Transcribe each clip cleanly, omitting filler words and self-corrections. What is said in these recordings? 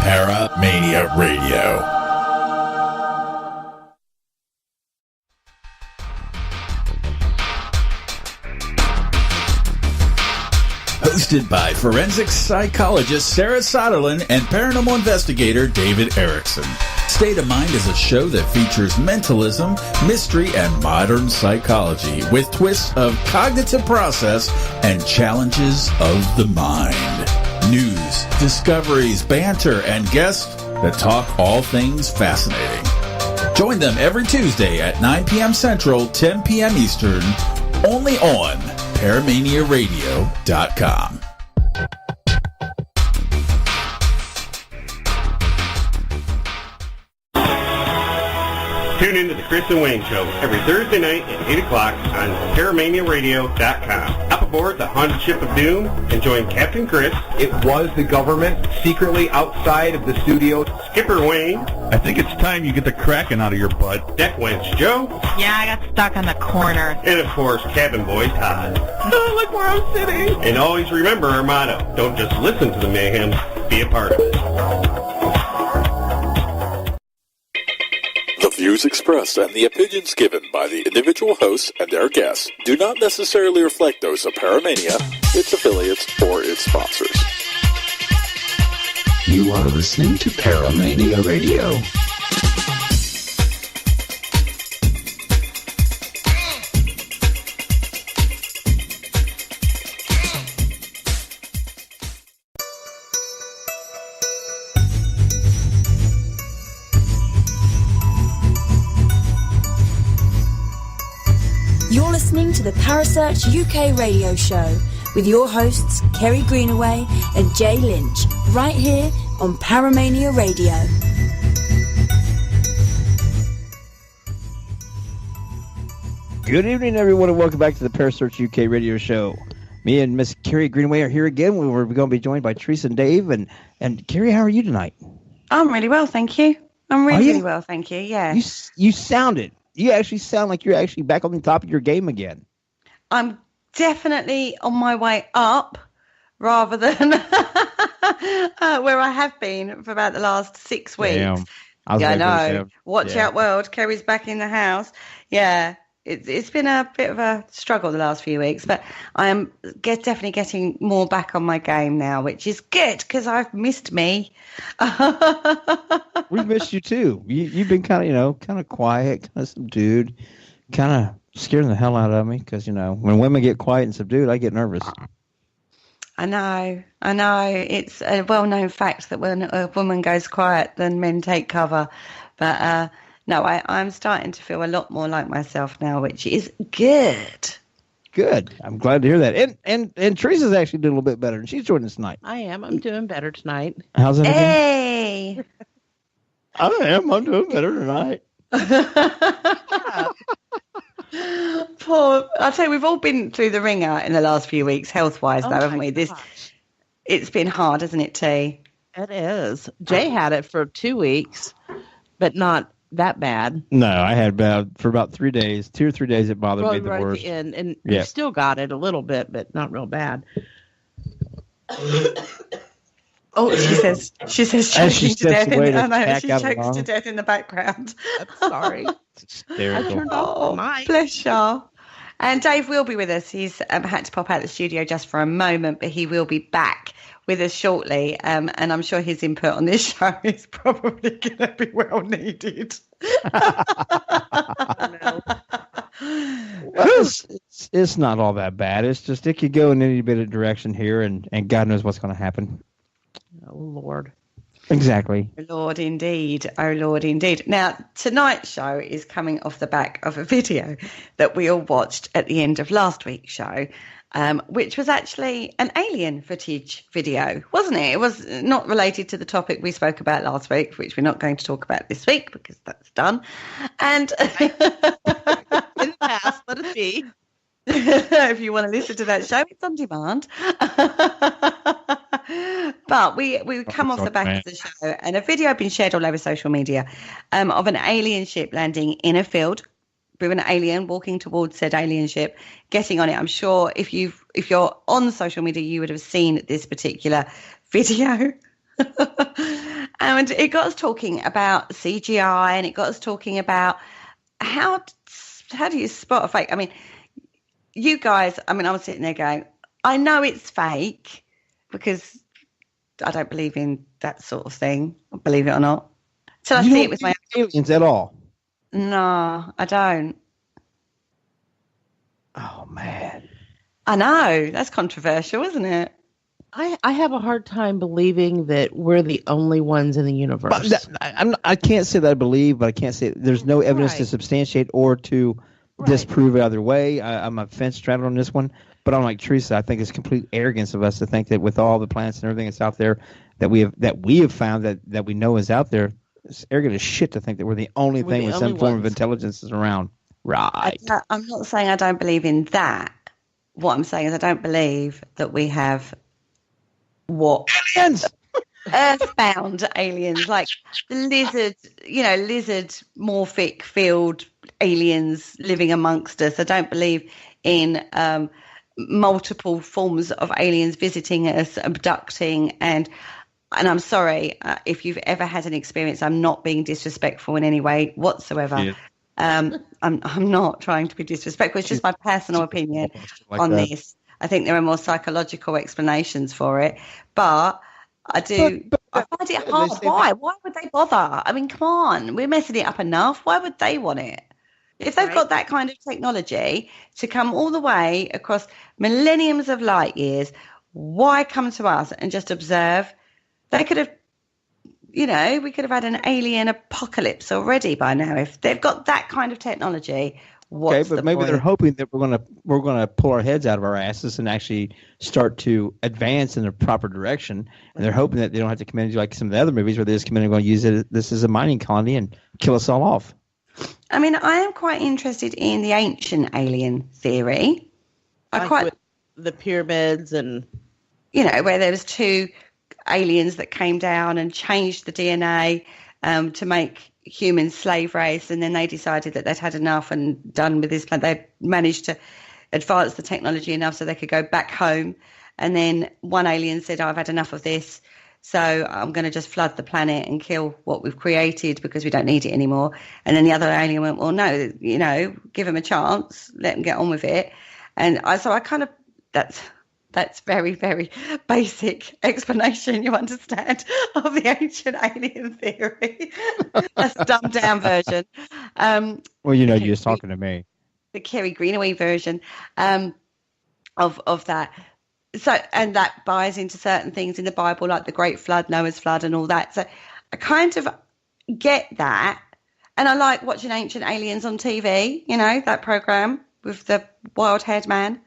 Paramania Radio. Hosted by forensic psychologist Sarah Soderlin and paranormal investigator David Erickson. State of Mind is a show that features mentalism, mystery, and modern psychology with twists of cognitive process and challenges of the mind. News, discoveries, banter, and guests that talk all things fascinating. Join them every Tuesday at 9 p.m. Central, 10 p.m. Eastern, only on paramaniaradio.com. Tune into the Chris and Wayne Show every Thursday night at 8 o'clock on paramaniaradio.com. Up aboard the Haunted Ship of Doom and join Captain Chris. It was the government secretly outside of the studio. Skipper Wayne. I think it's time you get the Kraken out of your butt. Deck Wench Joe. Yeah, I got stuck on the corner. And of course, Cabin Boy Todd. Look where I'm sitting. And always remember our motto. Don't just listen to the mayhem, be a part of it. The views expressed and the opinions given by the individual hosts and their guests do not necessarily reflect those of Paramania, its affiliates, or its sponsors. You are listening to Paramania Radio. You're listening to the Parasearch UK radio show with your hosts Kerry Greenaway and Jay Lynch, right here on Paramania Radio. Good evening, everyone, and welcome back to the Parasearch UK radio show. Me and Miss Kerry Greenaway are here again. We're going to be joined by Teresa and Dave. And Kerry, how are you tonight? I'm really well, thank you. I'm really well, thank you. Yeah. You actually sound like you're actually back on the top of your game again. I'm definitely on my way up rather than where I have been for about the last 6 weeks. Damn. I know. Watch out, world. Kerry's back in the house. Yeah. It's been a bit of a struggle the last few weeks, but I am definitely getting more back on my game now, which is good because I've missed me. We've missed you too. You've been kind of quiet, kind of subdued, kind of scaring the hell out of me because, when women get quiet and subdued, I get nervous. I know. It's a well-known fact that when a woman goes quiet, then men take cover. But no, I'm starting to feel a lot more like myself now, which is good. Good. I'm glad to hear that. And Teresa's actually doing a little bit better, and she's joining us tonight. I am. I'm doing better tonight. How's it? Hey! I am. I'm doing better tonight. Poor. I'll tell you, we've all been through the ringer in the last few weeks, health-wise, though, haven't we? It's been hard, hasn't it, T? It is. Jay had it for 2 weeks, but not that bad. No, I had for about 3 days, 2 or 3 days. It bothered me the worst. At the end, and you still got it a little bit, but not real bad. Oh, she says choking to death. I know she chokes to death in the background. I'm sorry. I turned off the mic. Bless y'all. And Dave will be with us. He's had to pop out of the studio just for a moment, but he will be back with us shortly. And I'm sure his input on this show is probably going to be well needed. Well, it's not all that bad. It's just it could go in any bit of direction here, and God knows what's going to happen. Oh, Lord. Exactly. Oh, Lord, indeed. Oh, Lord, indeed. Now, tonight's show is coming off the back of a video that we all watched at the end of last week's show, which was actually an alien footage video, wasn't it? It was not related to the topic we spoke about last week, which we're not going to talk about this week because that's done. And in the past, let it be. If you want to listen to that show, it's on demand. But we come off the back of the show, and a video had been shared all over social media of an alien ship landing in a field with an alien walking towards said alien ship, getting on it. I'm sure if you're on social media, you would have seen this particular video. And it got us talking about CGI, and it got us talking about how do you spot a fake? I mean, you guys, I mean, I was sitting there going, I know it's fake because I don't believe in that sort of thing, believe it or not. Till I see it with my aliens at all. No, I don't. Oh, man. I know. That's controversial, isn't it? I have a hard time believing that we're the only ones in the universe. I can't say that I believe, but I can't say there's no evidence to substantiate or to disprove it either way. I'm a fence straddler on this one, but I'm like Teresa. I think it's complete arrogance of us to think that with all the planets and everything that's out there that we have found that we know is out there, it's arrogant as shit to think that we're the only thing with some form of intelligence is around. Right. I'm not saying I don't believe in that. What I'm saying is I don't believe that we have aliens. Earthbound aliens, like the lizard morphic field aliens living amongst us. I don't believe in multiple forms of aliens visiting us, abducting, and I'm sorry if you've ever had an experience. I'm not being disrespectful in any way whatsoever. Yeah. I'm not trying to be disrespectful. It's just my personal opinion on this. I think there are more psychological explanations for it, but I find it hard. Why? Why would they bother? I mean, come on, we're messing it up enough. Why would they want it? If they've got that kind of technology to come all the way across millenniums of light years, why come to us and just observe? They could have, we could have had an alien apocalypse already by now. If they've got that kind of technology, what's the maybe point? they're hoping that we're gonna pull our heads out of our asses and actually start to advance in the proper direction. And they're hoping that they don't have to come in like some of the other movies where they just come in and going to use this as a mining colony and kill us all off. I mean, I am quite interested in the ancient alien theory. With the pyramids and where there was two aliens that came down and changed the DNA to make human slave race, and then they decided that they'd had enough and done with this plan. They managed to advance the technology enough so they could go back home, and then one alien said, I've had enough of this, so I'm going to just flood the planet and kill what we've created because we don't need it anymore. And then the other alien went, well, no, give them a chance, let them get on with it. And that's very, very basic explanation, you understand, of the ancient alien theory. That's a dumbed down version. Well, you're just talking to me. The Kerry Greenaway version of that. So, and that buys into certain things in the Bible, like the Great Flood, Noah's Flood, and all that. So I kind of get that. And I like watching Ancient Aliens on TV, that program with the wild-haired man,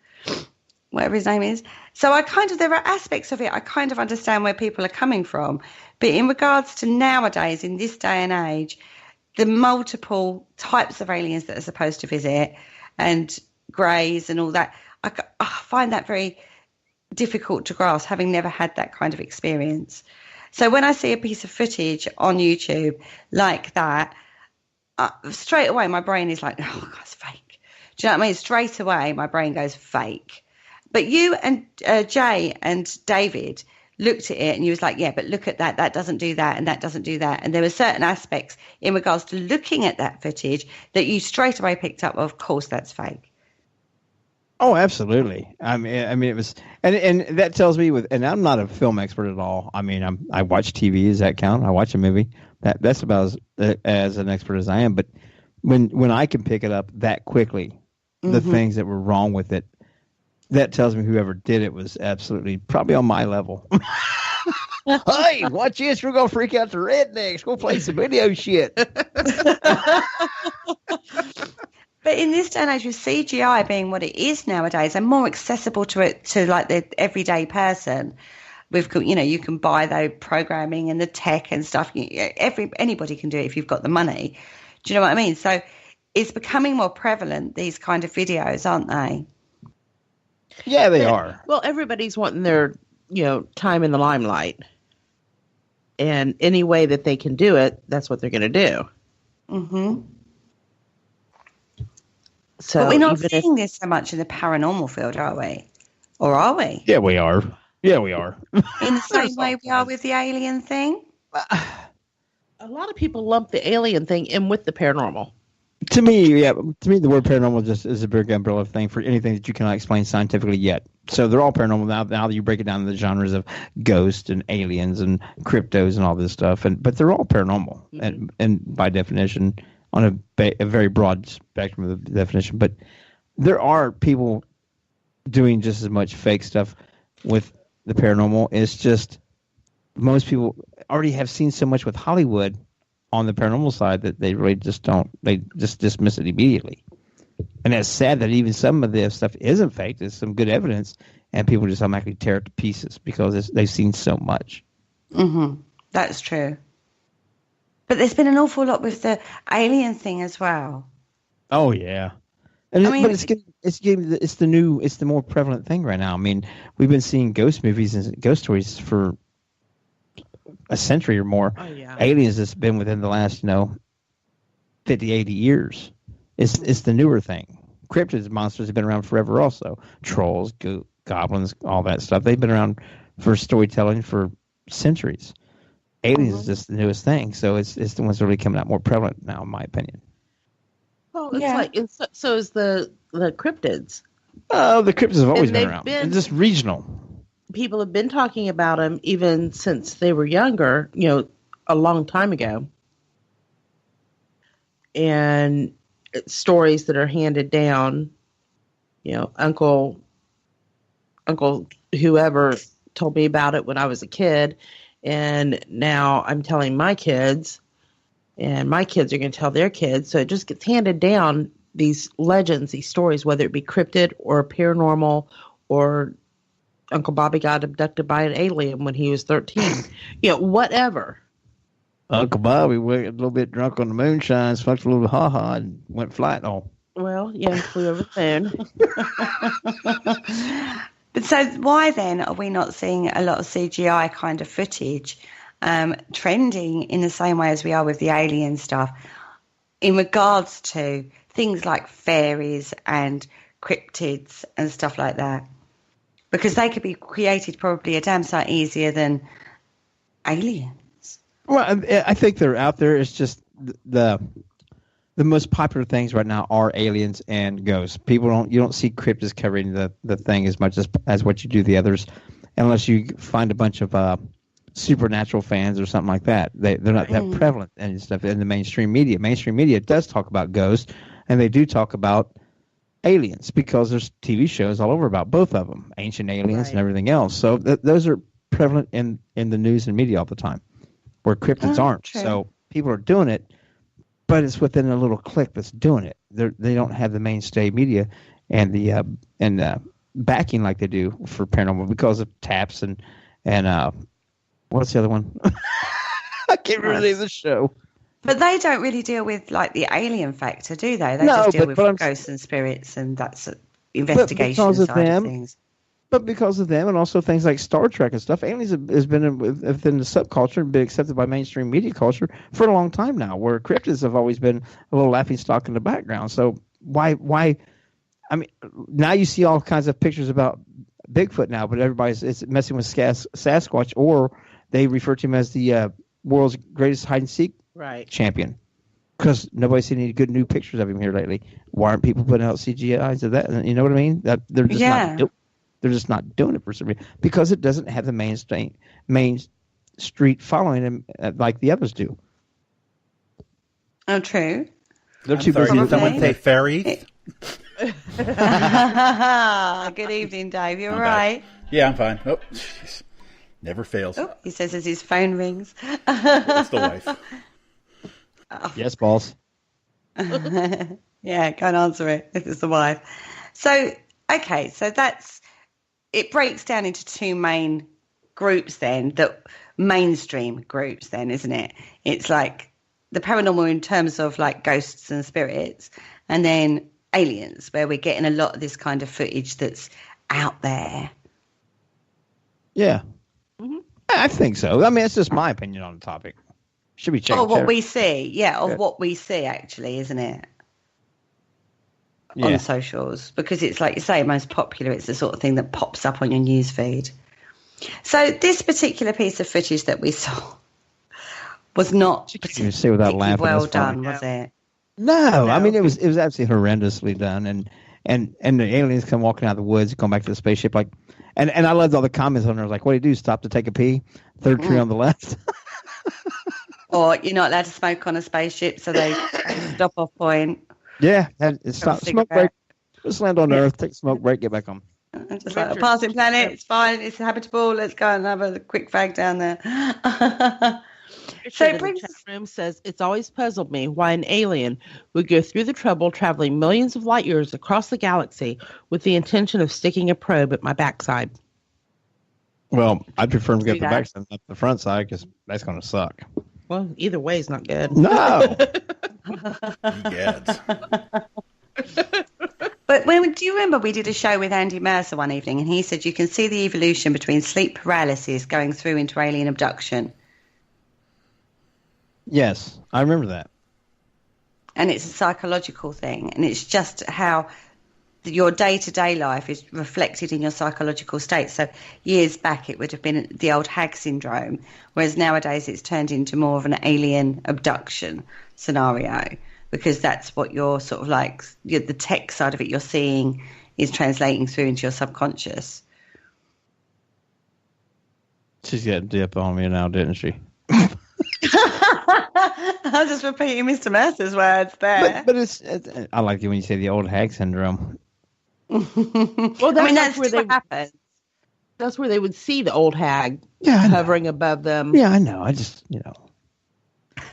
whatever his name is. So there are aspects of it. I kind of understand where people are coming from. But in regards to nowadays, in this day and age, the multiple types of aliens that are supposed to visit and greys and all that, I find that very difficult to grasp, having never had that kind of experience. So when I see a piece of footage on YouTube like that, straight away my brain is like, oh, God, it's fake. Do you know what I mean? Straight away my brain goes fake. But you and Jay and David looked at it and you was like, yeah, but look at that. That doesn't do that and that doesn't do that. And there were certain aspects in regards to looking at that footage that you straight away picked up, of course, that's fake. Oh, absolutely. I mean, it was, and that tells me and I'm not a film expert at all. I mean, I watch TV. Does that count? I watch a movie. That's about as an expert as I am. But when I can pick it up that quickly, the things that were wrong with it, that tells me whoever did it was absolutely probably on my level. Hey, watch this. We're going to freak out the rednecks. Go play some video shit. But in this day and age, with CGI being what it is nowadays and more accessible to like the everyday person, you can buy the programming and the tech and stuff. Anybody can do it if you've got the money. Do you know what I mean? So it's becoming more prevalent, these kind of videos, aren't they? Yeah, they are. Well, everybody's wanting their, time in the limelight. And any way that they can do it, that's what they're going to do. Mm-hmm. So but we're not seeing this so much in the paranormal field, are we? Or are we? Yeah, we are. In the same way we are with the alien thing? A lot of people lump the alien thing in with the paranormal. To me, the word paranormal just is a big umbrella thing for anything that you cannot explain scientifically yet. So they're all paranormal now that you break it down to the genres of ghosts and aliens and cryptos and all this stuff. But they're all paranormal, and by definition, on a very broad spectrum of the definition. But there are people doing just as much fake stuff with the paranormal. It's just most people already have seen so much with Hollywood on the paranormal side that they really just don't. They just dismiss it immediately. And it's sad that even some of this stuff isn't fake. There's some good evidence, and people just automatically tear it to pieces because they've seen so much. Mm-hmm. That's true. But there's been an awful lot with the alien thing as well. Oh yeah, but it's the more prevalent thing right now. I mean, we've been seeing ghost movies and ghost stories for a century or more. Oh, yeah. Aliens has been within the last 50, 80 years. It's the newer thing. Cryptids monsters have been around forever also. Trolls, goblins, all that stuff. They've been around for storytelling for centuries. Aliens is just the newest thing. So it's the ones that are really coming out more prevalent now, in my opinion. Well, so is the cryptids. Oh, the cryptids have always And been they've around. been- It's just regional. People have been talking about them even since they were younger, a long time ago. And it's stories that are handed down, Uncle whoever told me about it when I was a kid. And now I'm telling my kids, and my kids are going to tell their kids. So it just gets handed down, these legends, these stories, whether it be cryptid or paranormal, or Uncle Bobby got abducted by an alien when he was 13. Whatever. Uncle Bobby went a little bit drunk on the moonshine, smoked a little ha-ha, and went flying on. Well, yeah, flew over the moon. But so why then are we not seeing a lot of CGI kind of footage trending in the same way as we are with the alien stuff in regards to things like fairies and cryptids and stuff like that? Because they could be created probably a damn sight easier than aliens. Well, I think they're out there. It's just the most popular things right now are aliens and ghosts. You don't see cryptids covering the thing as much as what you do the others, unless you find a bunch of supernatural fans or something like that. They're not that prevalent and stuff in the mainstream media. Mainstream media does talk about ghosts, and they do talk about aliens because there's TV shows all over about both of them, Ancient Aliens and everything else. So those are prevalent in the news and media all the time, where cryptids aren't. True. So people are doing it, but it's within a little clique that's doing it. They don't have the mainstay media and the backing like they do for paranormal because of TAPS and what's the other one? I can't remember the name of the show. But they don't really deal with like the alien factor, do they? They No, just deal but with ghosts and spirits, and that's investigation because of side them, of things. But because of them and also things like Star Trek and stuff, aliens has been within the subculture and been accepted by mainstream media culture for a long time now, where cryptids have always been a little laughingstock in the background. So why? I mean, now you see all kinds of pictures about Bigfoot now, but it's messing with Sasquatch, or they refer to him as the world's greatest hide-and-seek champion. Because nobody's seen any good new pictures of him here lately. Why aren't people putting out CGIs of that? You know what I mean? That they're just they're just not doing it for some reason because it doesn't have the main street following him like the others do. Oh, true. They're too busy. Did someone say fairy? Good evening, Dave. You all right? Yeah, I'm fine. Oh, jeez. Never fails. Oh, he says as his phone rings. It's the wife. Yes, boss. Yeah, can't answer it if it's the wife. So, okay, so it breaks down into two main groups then, mainstream groups then, isn't it? It's like the paranormal in terms of like ghosts and spirits, and then aliens, where we're getting a lot of this kind of footage that's out there. Yeah. Mm-hmm. I think so. I mean, it's just my opinion on the topic. Should be checked. Oh, what we see. Yeah, what we see, actually, isn't it? On socials. Because it's like you say, most popular, it's the sort of thing that pops up on your news feed. So this particular piece of footage that we saw was not You say without particularly laughing. well that's fine. done, was it? No, I mean it was absolutely horrendously done, and the aliens come walking out of the woods, come back to the spaceship, like, and I loved all the comments on there, like, what do you do? Stop to take a pee? Third tree on the left. Or you're not allowed to smoke on a spaceship, so they stop off point. Yeah, and stop, smoke break. Just land on Earth, take a smoke break, get back on. Just like a passing planet, it's fine, it's habitable. Let's go and have a quick fag down there. So it brings. The chat room says it's always puzzled me why an alien would go through the trouble traveling millions of light years across the galaxy with the intention of sticking a probe at my backside. Well, I'd prefer to get the backside, not the front side, because that's going to suck. Well, either way is not good. No. Yes. But do you remember we did a show with Andy Mercer one evening, and he said you can see the evolution between sleep paralysis going through into alien abduction. Yes, I remember that. And it's a psychological thing, and it's just how your day-to-day life is reflected in your psychological state. So years back it would have been the old hag syndrome, whereas nowadays it's turned into more of an alien abduction scenario, because that's what you're sort of like, the tech side of it you're seeing is translating through into your subconscious. She's got a dip on me now, didn't she? I'm just repeating Mr. Mercer's words there. But it's I like it when you say the old hag syndrome. Well, that's where what happens. That's where they would see the old hag hovering above them. Yeah, I know. I just,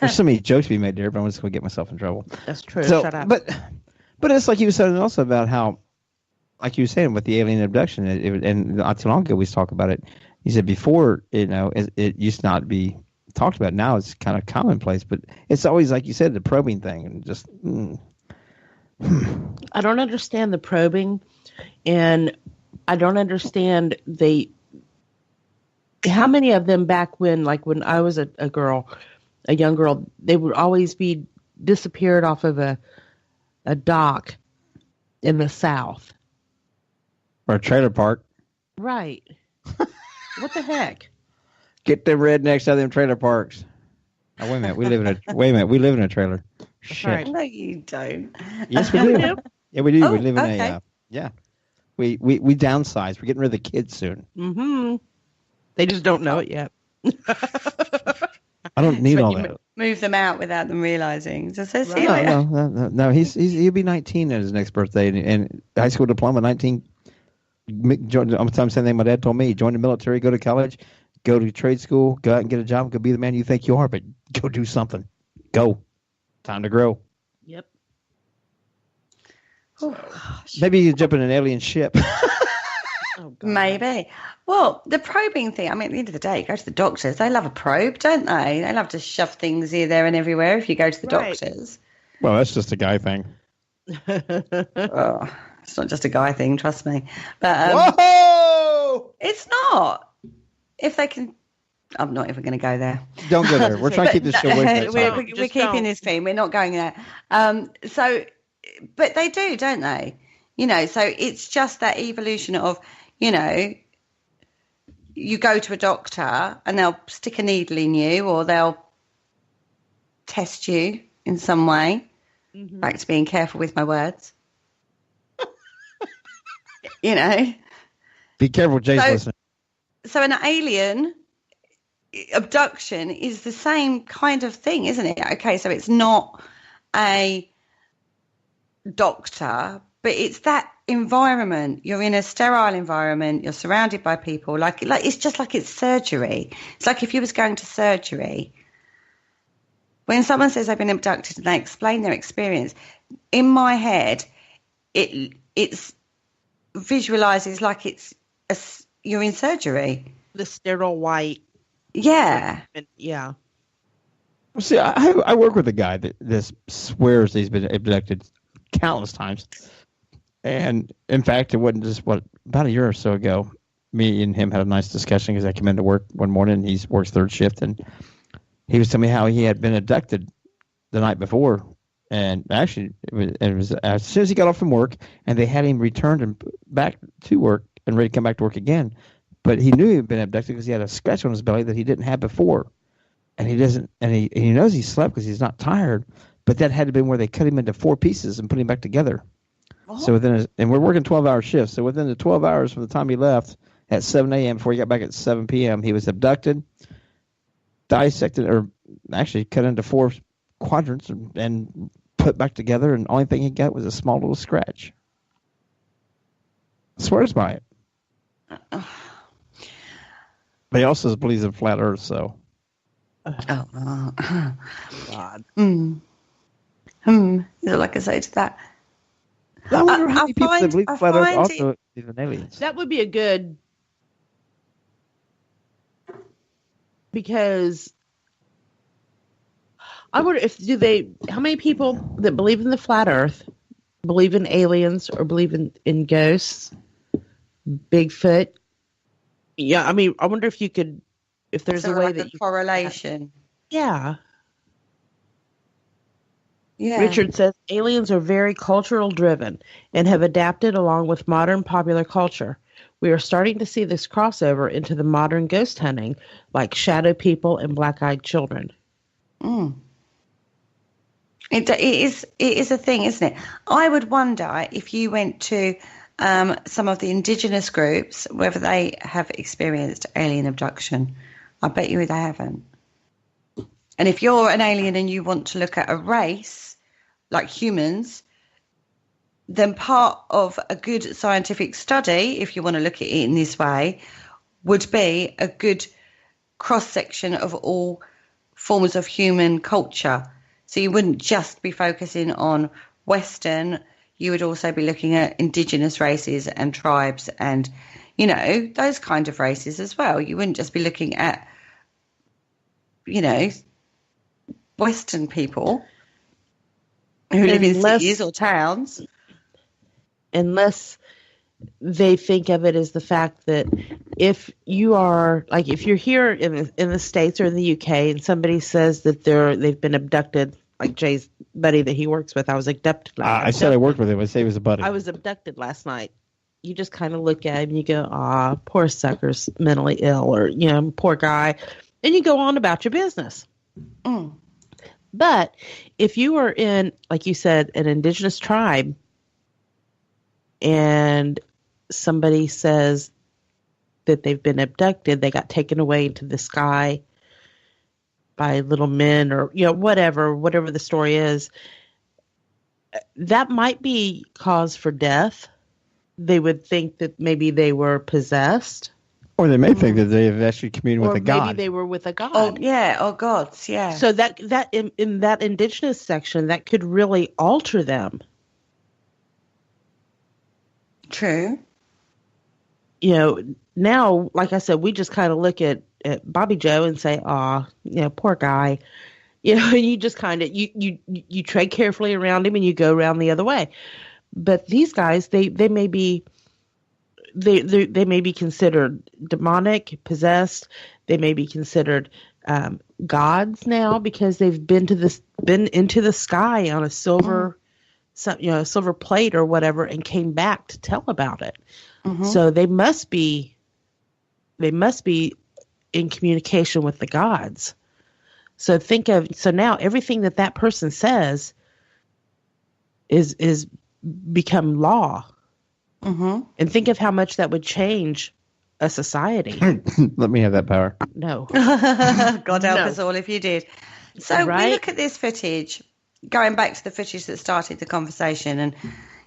there's so many jokes to be made there, but I'm just going to get myself in trouble. That's true. So, Shut up. But it's like you were saying also about how, like you were saying with the alien abduction, and not too long ago we talked about it. You said before, it used to not be talked about. Now it's kind of commonplace, but it's always, like you said, the probing thing, and just. I don't understand the probing, and I don't understand how many of them back when I was a young girl, they would always be disappeared off of a dock in the South. Or a trailer park. Right. What the heck? Get them rednecks out of them trailer parks. Oh, wait a minute. We live in a trailer. Shit. Right. No, you don't. Yes, we do. Yeah, we do. Oh, we live in okay. We downsize. We're getting rid of the kids soon. Mm-hmm. They just don't know it yet. I don't need all that. Move them out without them realizing. Just so serious. No. He'll be 19 at his next birthday, and high school diploma, 19. I'm saying my dad told me, join the military, go to college, go to trade school, go out and get a job, go be the man you think you are, but go do something. Go. Time to grow. Yep. Oh, gosh. Maybe you jump in an alien ship. Oh, God. Maybe. Well, the probing thing, I mean, at the end of the day, go to the doctors. They love a probe, don't they? They love to shove things here, there, and everywhere if you go to the doctors. Well, that's just a guy thing. Oh, it's not just a guy thing, trust me. But Whoa! it's not. If they can... I'm not even going to go there. Don't go there. We're trying to keep this show away from that. We're keeping this theme. We're not going there. But they do, don't they? So it's just that evolution of, you go to a doctor and they'll stick a needle in you or they'll test you in some way. Mm-hmm. Back to being careful with my words. Be careful, Jay's listening. So an alien abduction is the same kind of thing, isn't it? Okay, so it's not a doctor, but it's that environment. You're in a sterile environment. You're surrounded by people. Like it's just like it's surgery. It's like if you was going to surgery. When someone says they've been abducted and they explain their experience, in my head, it's visualizes like you're in surgery. The sterile white. Yeah. Yeah. See, I work with a guy that swears he's been abducted countless times. And in fact, it wasn't just about a year or so ago, me and him had a nice discussion because I came into work one morning and he works third shift and he was telling me how he had been abducted the night before. And actually, it was as soon as he got off from work and they had him returned and back to work and ready to come back to work again. But he knew he had been abducted because he had a scratch on his belly that he didn't have before. and he doesn't, and he knows he slept because he's not tired, but that had to be where they cut him into 4 pieces and put him back together. Oh. So and we're working 12-hour shifts. So within the 12 hours from the time he left at 7 a.m. before he got back at 7 p.m., he was abducted, dissected, or actually cut into 4 quadrants and put back together, and the only thing he got was a small little scratch. Swears by it. But he also believes in flat Earth, so. God. Is all I can say to that. I wonder how many people that believe flat Earth also believe in aliens. That would be a good, because I wonder how many people that believe in the flat Earth believe in aliens or believe in ghosts, Bigfoot. Yeah, I mean, I wonder if there's a way that correlation. Yeah. Yeah. Richard says aliens are very cultural driven and have adapted along with modern popular culture. We are starting to see this crossover into the modern ghost hunting, like shadow people and black-eyed children. It is a thing, isn't it? I would wonder if you went to some of the indigenous groups, whether they have experienced alien abduction. I bet you they haven't. And if you're an alien and you want to look at a race, like humans, then part of a good scientific study, if you want to look at it in this way, would be a good cross-section of all forms of human culture. So you wouldn't just be focusing on Western, you would also be looking at indigenous races and tribes and, those kind of races as well. You wouldn't just be looking at, Western people who live in cities or towns. Unless they think of it as the fact that if you're here in the States or in the UK and somebody says that they've been abducted, like Jay's buddy that he works with, I was abducted. I said I worked with him. I say he was a buddy. I was abducted last night. You just kind of look at him and you go, poor sucker's mentally ill, or, poor guy. And you go on about your business. Mm. But if you are in, like you said, an indigenous tribe, and somebody says that they've been abducted, they got taken away into the sky by little men, or whatever the story is, that might be cause for death. They would think that maybe they were possessed, or they may think that they have actually communed with a god. Maybe they were with a god. Oh yeah, or gods, yeah. So that in that indigenous section, that could really alter them. True. Now, like I said, we just kind of look at Bobby Joe and say, poor guy. And you just kind of, you tread carefully around him and you go around the other way. But these guys, they may be, they may be considered demonic, possessed. They may be considered gods now because they've been into the sky on a silver, silver plate or whatever, and came back to tell about it. Mm-hmm. So they must be in communication with the gods. So now everything that person says is become law. Mm-hmm. And think of how much that would change a society. Let me have that power. No. God help us all if you did. So we look at this footage, going back to the footage that started the conversation and,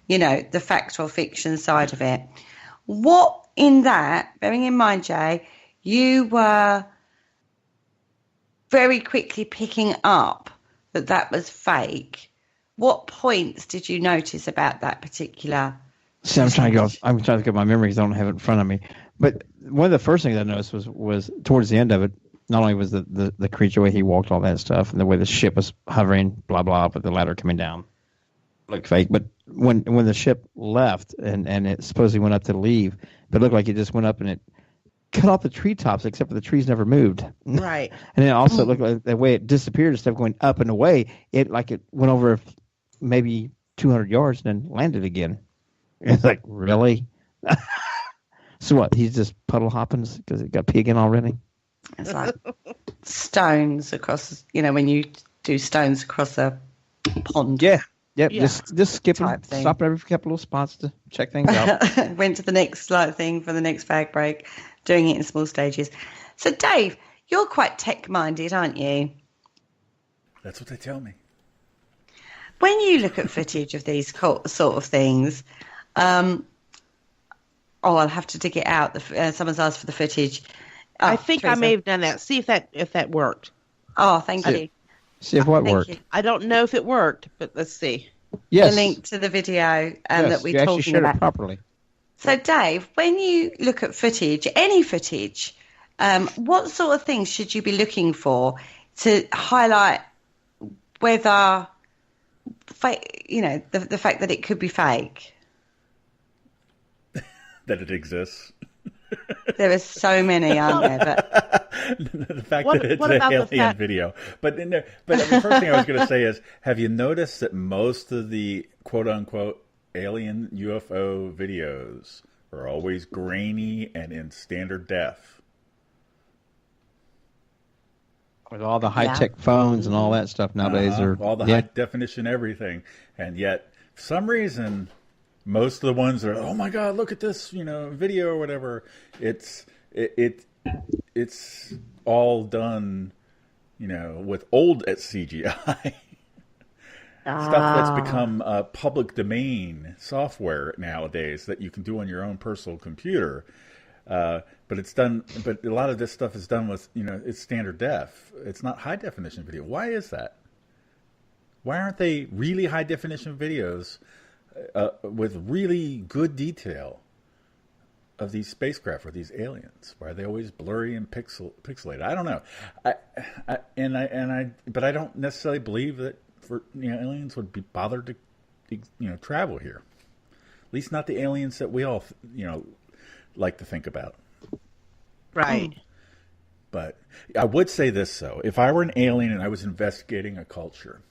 the fact or fiction side of it. What in that, bearing in mind, Jay, you were very quickly picking up that was fake. What points did you notice about that particular? See, I'm trying to get my memory because I don't have it in front of me. But one of the first things I noticed was towards the end of it, not only was the creature, the way he walked, all that stuff, and the way the ship was hovering, blah, blah, but the ladder coming down looked fake. But when the ship left and it supposedly went up to leave, but it looked like it just went up and it cut off the treetops, except for the trees never moved. Right. And then also it looked like the way it disappeared, instead of going up and away, it went over maybe 200 yards and then landed again. It's like, really? So what? He's just puddle hopping because it got peeing already? It's like stones across, when you do stones across a pond. Yeah. Yep. Yeah. Just skipping, Type thing. stop every couple of spots to check things out. Went to the next thing for the next fag break, doing it in small stages. So, Dave, you're quite tech-minded, aren't you? That's what they tell me. When you look at footage of these sort of things, I'll have to dig it out. Someone's asked for the footage. I think Teresa. I may have done that. See if that worked. Oh, thank you. See if what Thank worked. you. I don't know if it worked, but let's see. Yes. The link to the video Yes, that we're you actually talking showed about. it properly. So, Dave, when you look at footage, any footage, what sort of things should you be looking for to highlight whether, the fact that it could be fake? That it exists. There are so many, aren't there? But The fact What- that it's what an about the alien fact- video. But the first thing I was going to say is, have you noticed that most of the quote-unquote alien UFO videos are always grainy and in standard def? With all the high-tech phones and all that stuff nowadays. All the high definition everything. And yet, for some reason, most of the ones are, oh my God, look at this, video or whatever. It's all done, with old CGI. Stuff that's become public domain software nowadays that you can do on your own personal computer. But a lot of this stuff is done with, it's standard def. It's not high definition video. Why is that? Why aren't they really high definition videos with really good detail of these spacecraft or these aliens? Why are they always blurry and pixelated? I don't know. But I don't necessarily believe that aliens would be bothered to travel here. At least not the aliens that we all like to think about. Right. But I would say this, though. If I were an alien and I was investigating a culture,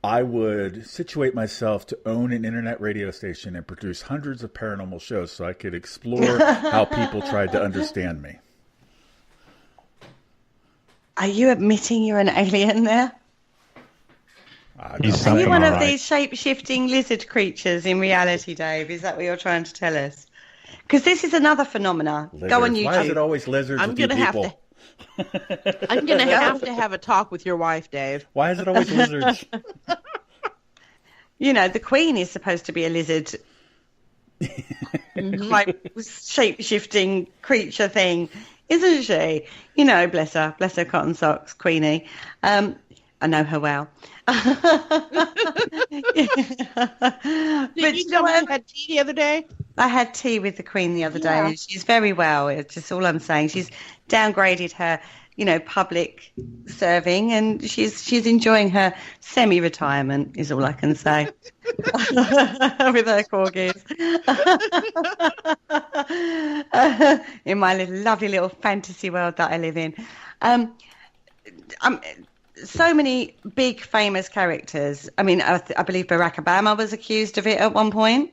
I would situate myself to own an internet radio station and produce hundreds of paranormal shows so I could explore how people tried to understand me. are you admitting you're an alien there? Are you one of these shape-shifting lizard creatures in reality, Dave? Is that what you're trying to tell us? Because this is another phenomena. Lizards. Go on YouTube. Why is it always lizards I'm with you gonna have people? I'm going to have a talk with your wife, Dave. Why is it always lizards? The Queen is supposed to be a lizard, like shape-shifting creature thing, isn't she? Bless her cotton socks, Queenie. I know her well. Did you tell me you had tea the other day? I had tea with the Queen the other day, and she's very well. It's just all I'm saying. She's downgraded her, public serving, and she's enjoying her semi-retirement, is all I can say, with her corgis. In my lovely little fantasy world that I live in. So many big famous characters. I mean, I believe Barack Obama was accused of it at one point,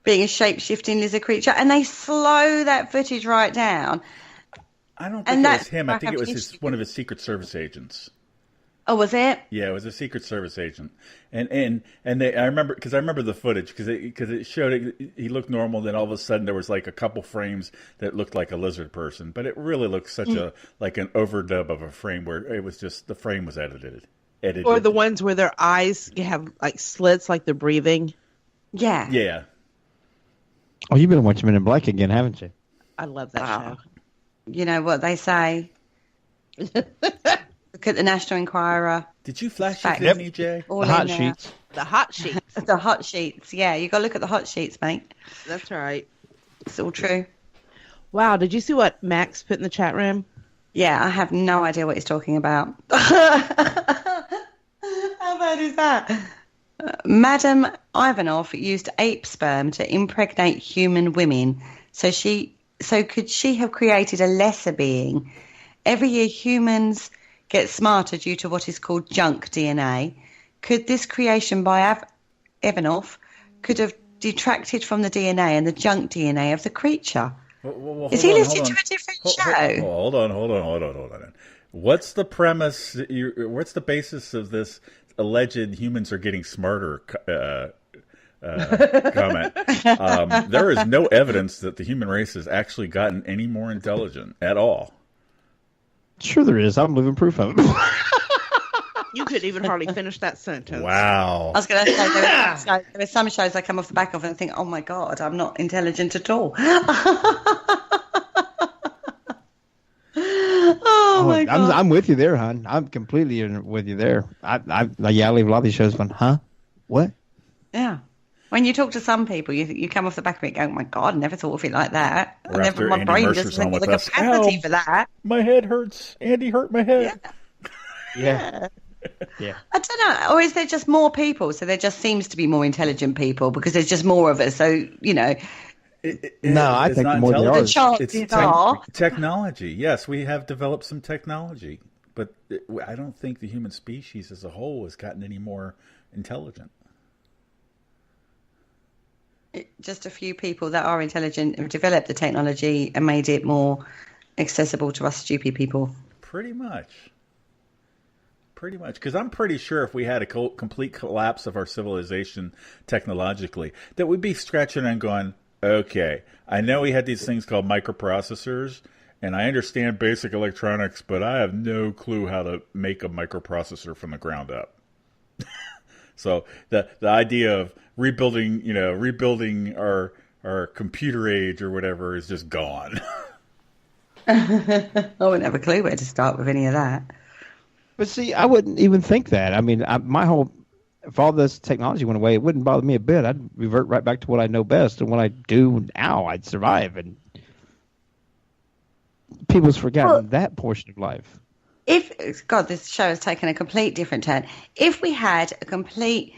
being a shape-shifting lizard creature, and they slow that footage right down. I don't think it was him. I think it was one of his Secret Service agents. Oh, was it? Yeah, it was a Secret I remember because I remember the footage because it showed he looked normal. Then all of a sudden there was like a couple frames that looked like a lizard person, but it really looked such like an overdub of a frame where it was just the frame was edited. Or the ones where their eyes have like slits, like they're breathing. Yeah. Yeah. Oh, you've been watching Men in Black again, haven't you? I love that show. You know what they say. Look at the National Enquirer. Did you flash it to me, Jay? The hot sheets. The hot sheets. The hot sheets. Yeah, you got to look at the hot sheets, mate. That's right. It's all true. Wow, did you see what Max put in the chat room? Yeah, I have no idea what he's talking about. How bad is that? Madame Ivanov used ape sperm to impregnate human women. So could she have created a lesser being? Every year humans get smarter due to what is called junk DNA. Could this creation by Ivanov could have detracted from the DNA and the junk DNA of the creature? Is he listening to a different show? Hold on. What's the premise? What's the basis of this alleged humans are getting smarter comment? There is no evidence that the human race has actually gotten any more intelligent at all. Sure there is. I'm living proof of it. You couldn't even hardly finish that sentence. Wow. I was going to say, there are some shows I come off the back of and think, oh my God, I'm not intelligent at all. Oh my God. I'm with you there, hon. I'm completely with you there. I leave a lot of these shows going, huh? What? Yeah. When you talk to some people, you come off the back of it going, oh my God, I never thought of it like that. My brain doesn't have the capacity for that. My head hurts. Andy hurt my head. Yeah. I don't know. Or is there just more people? So there just seems to be more intelligent people because there's just more of us. So, No, I think more there are. It's technology. Yes, we have developed some technology, but I don't think the human species as a whole has gotten any more intelligent. Just a few people that are intelligent have developed the technology and made it more accessible to us stupid people. Pretty much. Because I'm pretty sure if we had a complete collapse of our civilization technologically, that we'd be scratching and going, okay, I know we had these things called microprocessors, and I understand basic electronics, but I have no clue how to make a microprocessor from the ground up. So the idea of rebuilding our computer age or whatever is just gone. I wouldn't have a clue where to start with any of that. But see, I wouldn't even think that. I mean, if all this technology went away, it wouldn't bother me a bit. I'd revert right back to what I know best, and what I do now, I'd survive. And people's forgotten that portion of life. This show has taken a complete different turn. If we had a complete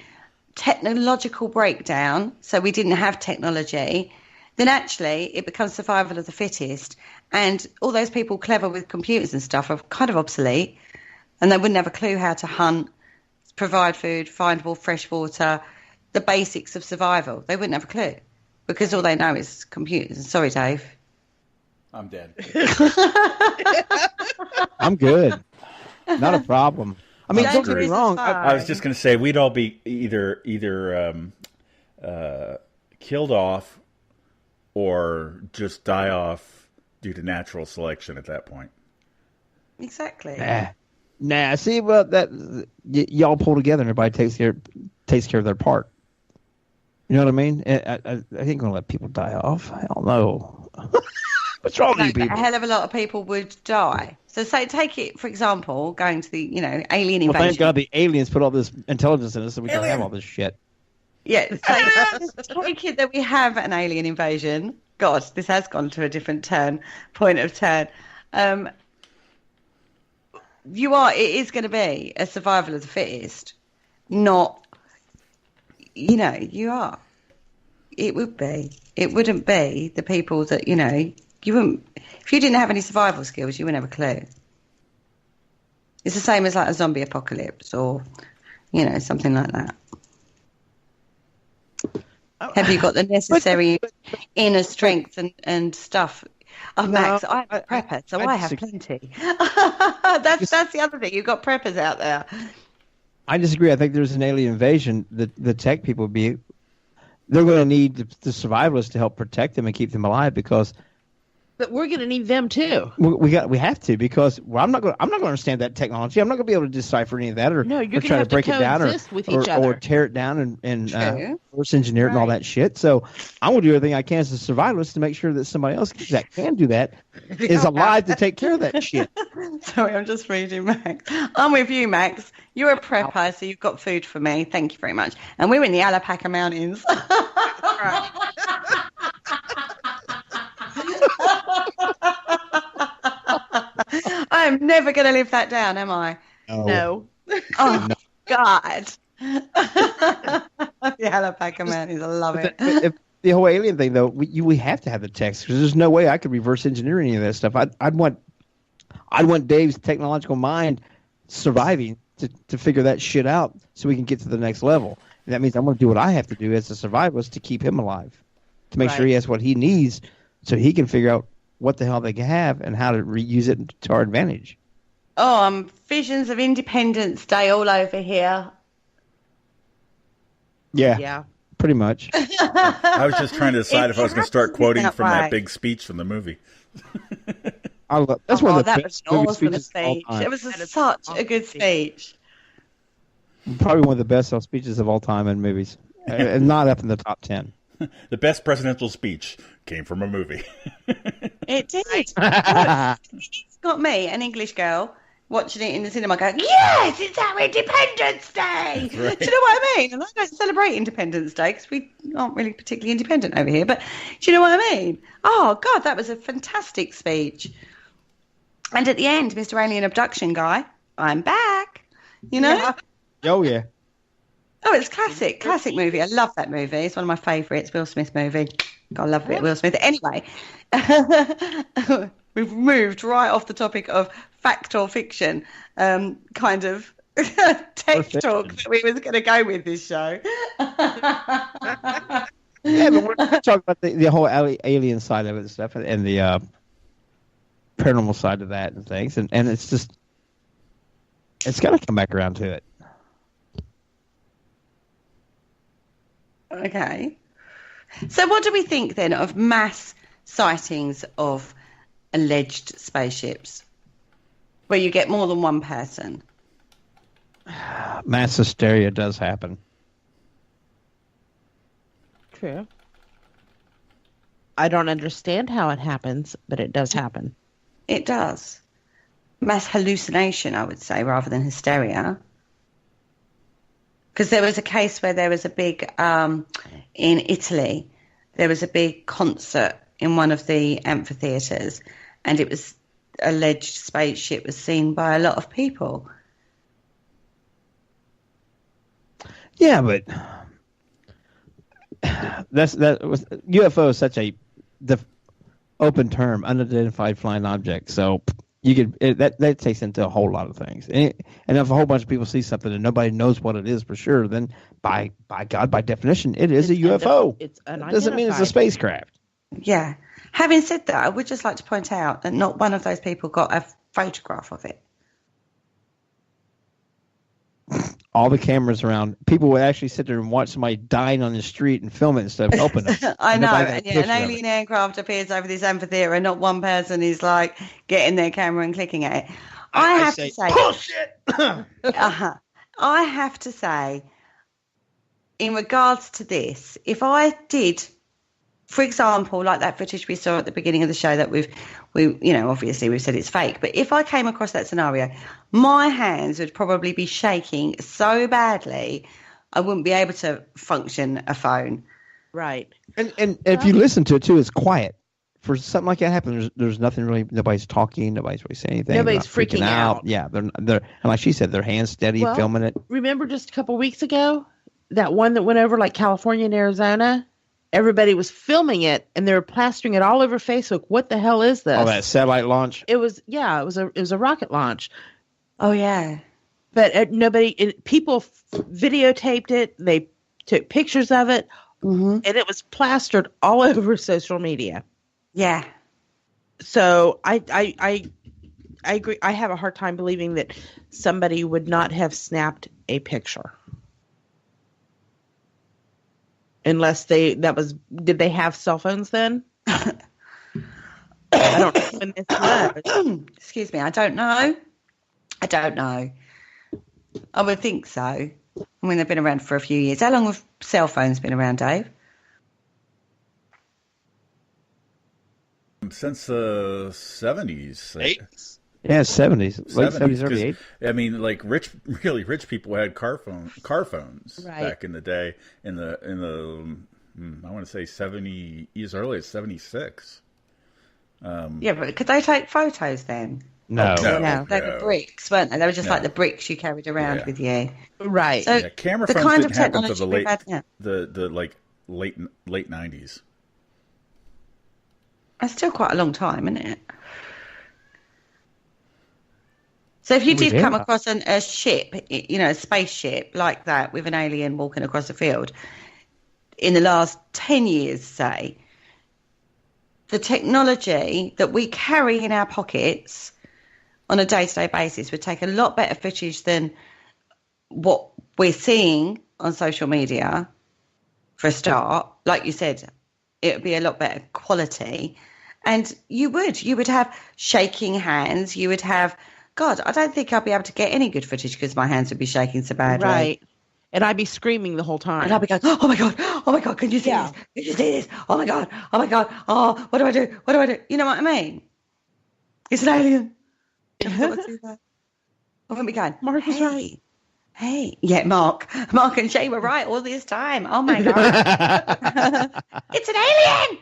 technological breakdown, so we didn't have technology, then actually it becomes survival of the fittest. And all those people clever with computers and stuff are kind of obsolete, and they wouldn't have a clue how to hunt, provide food, find fresh water, the basics of survival. They wouldn't have a clue because all they know is computers. Sorry, Dave. I'm dead. I'm good. Not a problem. I mean, don't get me wrong. I was just going to say we'd all be either killed off or just die off due to natural selection at that point. Exactly. Nah. See, well, that y'all pull together and everybody takes care of their part. You know what I mean? I ain't gonna let people die off. Hell no. What's wrong with you people? A hell of a lot of people would die. So say, take it, for example, going to the, alien invasion. Well, thank God the aliens put all this intelligence in us so we don't have all this shit. Yeah, so take it that we have an alien invasion. God, this has gone to a different point of turn. It is going to be a survival of the fittest, not, you are. It would be. It wouldn't be the people that, you wouldn't, if you didn't have any survival skills, you wouldn't have a clue. It's the same as like a zombie apocalypse or, something like that. Have you got the necessary inner strength and stuff? Oh, Max, I'm a prepper, so I have plenty. That's the other thing. You've got preppers out there. I disagree. I think there's an alien invasion. The tech people they're going to need the survivalists to help protect them and keep them alive because. But we're going to need them too. We have to because I'm not going to understand that technology. I'm not going to be able to decipher any of that or try to break it down or tear it down and reverse engineer it and all that shit. So I'm going to do everything I can as a survivalist to make sure that somebody else that can do that is alive to take care of that shit. Sorry, I'm just reading Max. I'm with you, Max. You're a prepper, so you've got food for me. Thank you very much. And we're in the Alpaca Mountains. I'm never going to live that down, am I? No. Oh, no. God. The Alpaca Mountains, I love it. The whole alien thing, though, we have to have the text because there's no way I could reverse engineer any of that stuff. I'd want Dave's technological mind surviving to figure that shit out so we can get to the next level. And that means I'm going to do what I have to do as a survivalist to keep him alive, to make sure he has what he needs so he can figure out what the hell they have and how to reuse it to our advantage. Oh, visions of Independence Day all over here. Yeah. Pretty much. I was just trying to decide if I was going to start quoting from that way. big speech from the movie. That's one of the that best was an movie awesome speeches of all speech. time. It was such a good speech. Probably one of the best speeches of all time in movies, and not up in the top 10. The best presidential speech came from a movie. It did. It's got me, an English girl, watching it in the cinema going, yes, it's our Independence Day. Right. Do you know what I mean? And I don't celebrate Independence Day because we aren't really particularly independent over here. But do you know what I mean? Oh, God, that was a fantastic speech. And at the end, Mr. Alien Abduction guy, I'm back. You know? Yeah. Oh, yeah. Oh, it's classic movie. I love that movie. It's one of my favourites, Will Smith movie. God, I love it, Will Smith. Anyway, we've moved right off the topic of fact or fiction, kind of tech talk that we was going to go with this show. Yeah, but we're talking about the whole alien side of it and stuff, and the paranormal side of that and things, and it's just, it's got to come back around to it. Okay. So what do we think then of mass sightings of alleged spaceships where you get more than one person? Mass hysteria does happen. True. I don't understand how it happens, but it does happen. It does. Mass hallucination, I would say, rather than hysteria. Because there was a case where there was a big, in Italy, there was a big concert in one of the amphitheatres, and it was alleged spaceship was seen by a lot of people. Yeah, but UFO is such a open term, unidentified flying object. So you could that takes into a whole lot of things. And if a whole bunch of people see something and nobody knows what it is for sure, then by God, by definition, it is a UFO. It doesn't mean it's a spacecraft. Yeah. Having said that, I would just like to point out that not one of those people got a photograph of it. All the cameras around, people would actually sit there and watch somebody dying on the street and film it instead of helping them. I know. And yeah, an alien aircraft appears over this amphitheatre and not one person is like getting their camera and clicking at it. I have to say, bullshit. I have to say, in regards to this, if I did, for example, like that footage we saw at the beginning of the show that we obviously we've said it's fake, but if I came across that scenario, my hands would probably be shaking so badly I wouldn't be able to function a phone. Right. And if you listen to it too, it's quiet. For something like that happen, there's nothing really. Nobody's talking. Nobody's really saying anything. Nobody's freaking out. Yeah, they're and like she said, their hands steady, filming it. Remember just a couple weeks ago, that one that went over like California and Arizona? Everybody was filming it and they were plastering it all over Facebook. What the hell is this? Oh, that satellite launch? It was a rocket launch. Oh yeah. But people videotaped it. They took pictures of it, and it was plastered all over social media. Yeah. So I agree. I have a hard time believing that somebody would not have snapped a picture. Unless did they have cell phones then? I don't know when this was. Excuse me, I don't know. I would think so. I mean, they've been around for a few years. How long have cell phones been around, Dave? Since the 70s. Yeah, 70s. Late 70s, early 80s. I mean, like really rich people had car phones right. back in the day. In the I want to say 70, as early as 76. Yeah, but could they take photos then? No. They were bricks, weren't they? They were just like the bricks you carried around with you. Right. So yeah, camera the phones kind didn't of happen to technology the late 90s. That's still quite a long time, isn't it? So if you did come across a ship, a spaceship like that with an alien walking across the field in the last 10 years, say, the technology that we carry in our pockets on a day-to-day basis would take a lot better footage than what we're seeing on social media, for a start. Like you said, it would be a lot better quality. And you would have shaking hands. You would have, God, I don't think I'd be able to get any good footage because my hands would be shaking so badly. Right. And I'd be screaming the whole time. And I'd be going, oh my God, can you see this? Can you see this? Oh my God, oh, what do I do? What do I do? You know what I mean? It's an alien. I won't be going, Mark was right. Hey, yeah, Mark and Shay were right all this time. Oh my God, it's an alien!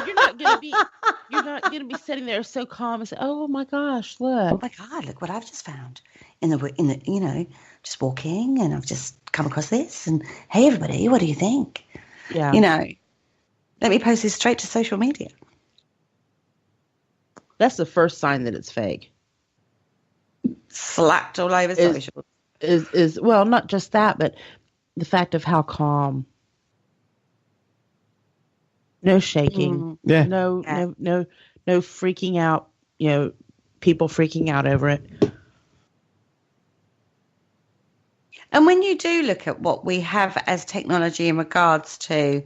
You're not gonna be sitting there so calm and say, "Oh my gosh, look! Oh my God, look what I've just found in the just walking, and I've just come across this. And hey, everybody, what do you think? Yeah, let me post this straight to social media. That's the first sign that it's fake. Slapped all over social. Is well, not just that, but the fact of how calm. No shaking. Yeah. No freaking out. People freaking out over it. And when you do look at what we have as technology in regards to,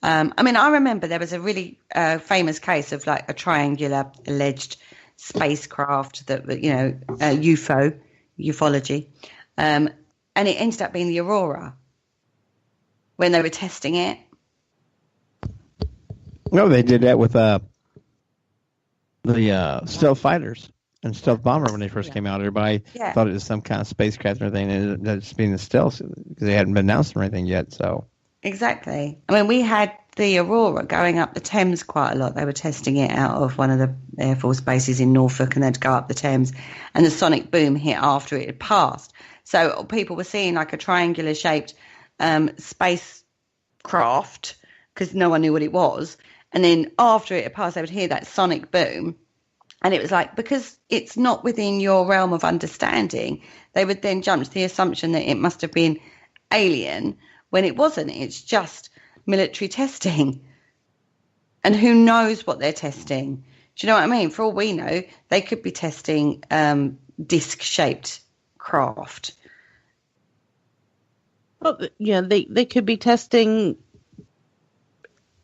I remember there was a really famous case of like a triangular alleged spacecraft that, ufology. And it ended up being the Aurora when they were testing it. No, they did that with the stealth fighters and stealth bomber when they first came out. Everybody thought it was some kind of spacecraft and everything, and that's being the stealth because they hadn't been announced or anything yet. So exactly. I mean, we had the Aurora going up the Thames quite a lot. They were testing it out of one of the Air Force bases in Norfolk, and they'd go up the Thames, and the sonic boom hit after it had passed. So people were seeing like a triangular-shaped spacecraft because no one knew what it was. And then after it had passed, they would hear that sonic boom. And it was like, because it's not within your realm of understanding, they would then jump to the assumption that it must have been alien when it wasn't. It's just military testing. And who knows what they're testing? Do you know what I mean? For all we know, they could be testing disc-shaped craft. Well, they could be testing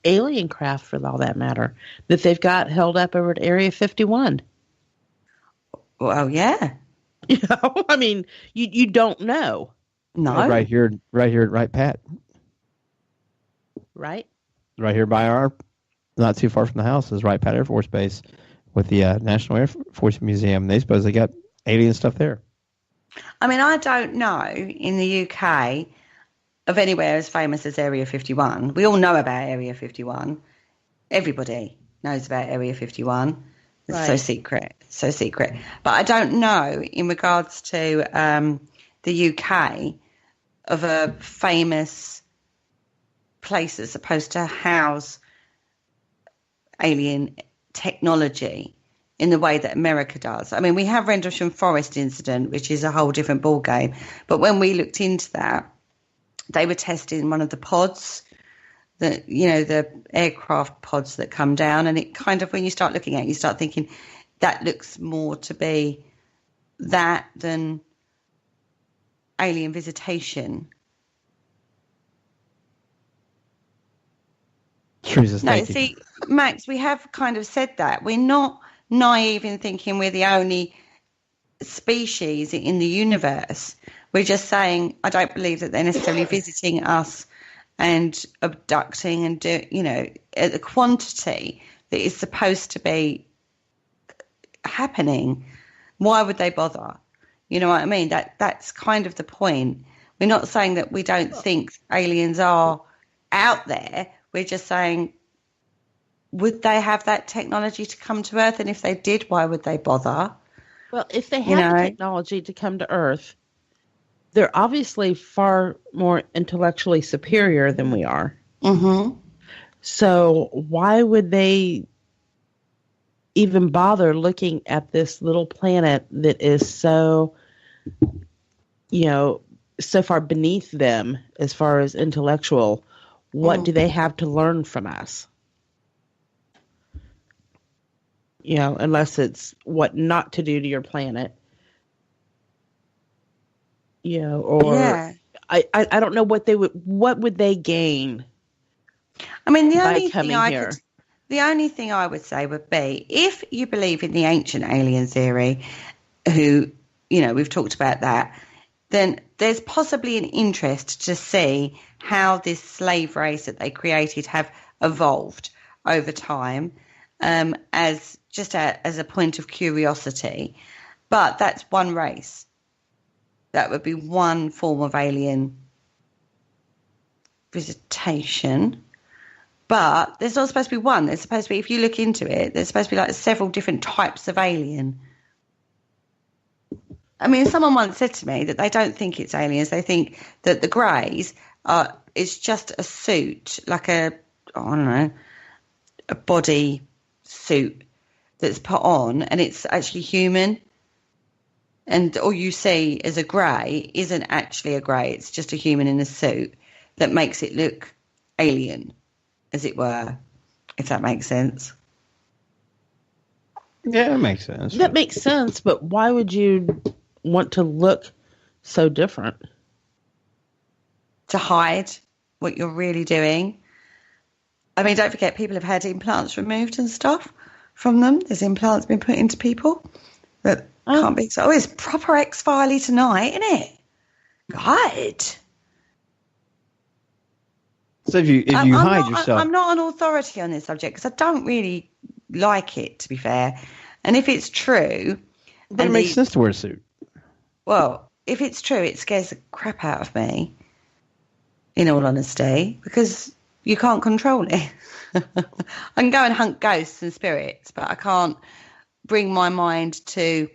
alien craft for all that matter that they've got held up over at Area 51. Well, yeah. I mean, you don't know. No. Right here at Wright Pat. Right? Right here by not too far from the house is Wright Pat Air Force Base with the National Air Force Museum. They suppose they got alien stuff there. I mean, I don't know in the UK of anywhere as famous as Area 51. We all know about Area 51. Everybody knows about Area 51. It's right. So secret. But I don't know in regards to the UK of a famous place that's supposed to house alien technology in the way that America does. I mean, we have Rendlesham Forest incident, which is a whole different ballgame. But when we looked into that, they were testing one of the pods, the aircraft pods that come down. And it kind of, when you start looking at it, you start thinking that looks more to be that than alien visitation. No, see, Max, we have kind of said that. We're not naive in thinking we're the only species in the universe. We're just saying, I don't believe that they're necessarily visiting us and abducting and at the quantity that is supposed to be happening. Why would they bother? You know what I mean? That's kind of the point. We're not saying that we don't think aliens are out there. We're just saying, would they have that technology to come to Earth? And if they did, why would they bother? Well, if they have the technology to come to Earth, they're obviously far more intellectually superior than we are. Mm-hmm. So why would they even bother looking at this little planet that is so, so far beneath them as far as intellectual? What do they have to learn from us? unless it's what not to do to your planet. Or Yeah. I don't know what would they gain. I mean, the only thing I would say would be, if you believe in the ancient alien theory, who, we've talked about that, then there's possibly an interest to see how this slave race that they created have evolved over time, as a point of curiosity. But that's one race. That would be one form of alien visitation. But there's not supposed to be one. There's supposed to be, if you look into it, there's supposed to be like several different types of alien. I mean, someone once said to me that they don't think it's aliens. They think that the greys is just a suit, like a body suit that's put on, and it's actually human. And all you see as a grey isn't actually a grey. It's just a human in a suit that makes it look alien, as it were, if that makes sense. Yeah, that makes sense. That makes sense, but why would you want to look so different? To hide what you're really doing. I mean, don't forget, people have had implants removed and stuff from them. There's implants been put into people that can't be. So it's proper X-Filey tonight, isn't it? God. So if you hide yourself, I'm not an authority on this subject because I don't really like it, to be fair. And if it's true, but it makes sense to wear a suit. Well, if it's true, it scares the crap out of me. In all honesty, because you can't control it. I can go and hunt ghosts and spirits, but I can't bring my mind to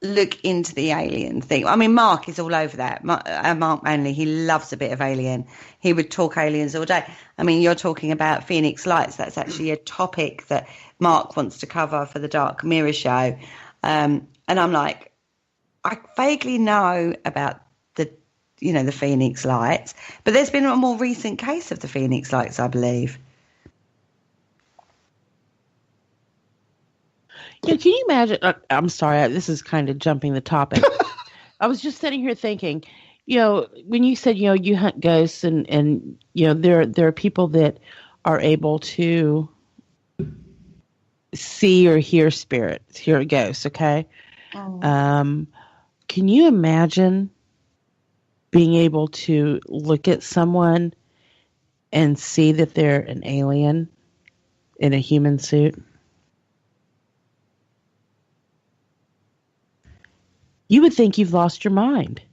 look into the alien thing. I mean, Mark is all over that. Mark Manley, he loves a bit of alien. He would talk aliens all day. I mean, you're talking about Phoenix Lights. That's actually a topic that Mark wants to cover for the Dark Mirror show. And I'm like, I vaguely know about the Phoenix Lights, but there's been a more recent case of the Phoenix Lights, I believe. Yeah, can you imagine? I'm sorry, this is kind of jumping the topic. I was just sitting here thinking, when you said, you hunt ghosts and there are people that are able to see or hear spirits, hear ghosts, okay? Oh. Can you imagine being able to look at someone and see that they're an alien in a human suit? You would think you've lost your mind.